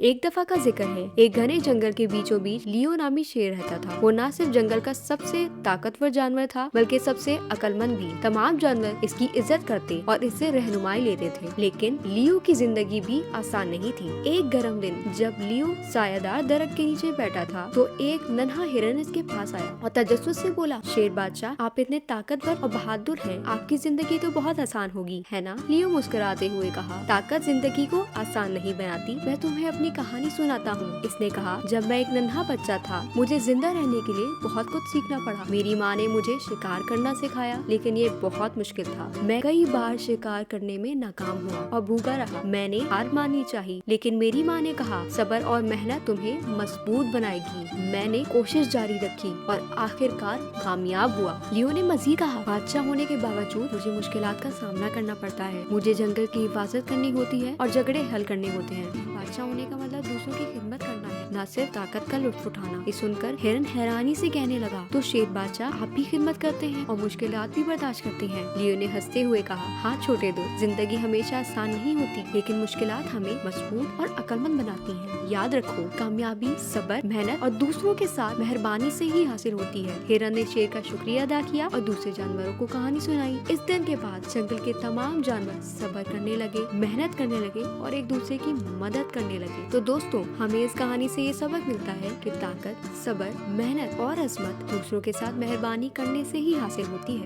एक दफा का जिक्र है, एक घने जंगल के बीचों बीच लियो नामी शेर रहता था। वो न सिर्फ जंगल का सबसे ताकतवर जानवर था, बल्कि सबसे अक्लमंद भी। तमाम जानवर इसकी इज्जत करते और इससे रहनुमाई लेते थे। लेकिन लियो की जिंदगी भी आसान नहीं थी। एक गर्म दिन जब लियो सायादार दरख्त के नीचे बैठा था, तो एक नन्हा हिरन इसके पास आया और तजस्सुस से बोला, शेर बादशाह, आप इतने ताकतवर और बहादुर हैं, आपकी जिंदगी तो बहुत आसान होगी, है ना? लियो मुस्कुराते हुए कहा, ताकत जिंदगी को आसान नहीं बनाती, मैं तुम्हें अपनी कहानी सुनाता हूँ। इसने कहा, जब मैं एक नन्हा बच्चा था, मुझे जिंदा रहने के लिए बहुत कुछ सीखना पड़ा। मेरी माँ ने मुझे शिकार करना सिखाया, लेकिन ये बहुत मुश्किल था। मैं कई बार शिकार करने में नाकाम हुआ और भूखा रहा। मैंने हार माननी चाहिए, लेकिन मेरी माँ ने कहा, सब्र और मेहनत तुम्हें मजबूत बनाएगी। मैंने कोशिश जारी रखी और आखिरकार कामयाब हुआ। लियो ने मजीद कहा, बादशाह होने के बावजूद मुझे मुश्किलात का सामना करना पड़ता है। मुझे जंगल की हिफाजत करनी होती है और झगड़े हल करने होते हैं। बादशाह होने का मतलब दूसरों की खिदमत करना है, न सिर्फ ताकत का लुत्फ उठाना। ये सुनकर हिरन हैरानी से कहने लगा, तो शेर बादशाह, आप भी खिदमत करते हैं और मुश्किलात भी बर्दाश्त करते हैं? लियो ने हंसते हुए कहा, हाँ छोटे दोस्त, जिंदगी हमेशा आसान नहीं होती, लेकिन मुश्किलात हमें मजबूत और अक्लमंद बनाती हैं। याद रखो, कामयाबी सब्र, मेहनत और दूसरों के साथ मेहरबानी से ही हासिल होती है। हिरन ने शेर का शुक्रिया अदा किया और दूसरे जानवरों को कहानी सुनाई। इस दिन के बाद जंगल के तमाम जानवर सब्र करने लगे, मेहनत करने लगे और एक दूसरे की मदद करने लगे। तो दोस्तों, हमें इस कहानी से ये सबक मिलता है कि ताकत, सब्र, मेहनत और अजमत दूसरों के साथ मेहरबानी करने से ही हासिल होती है।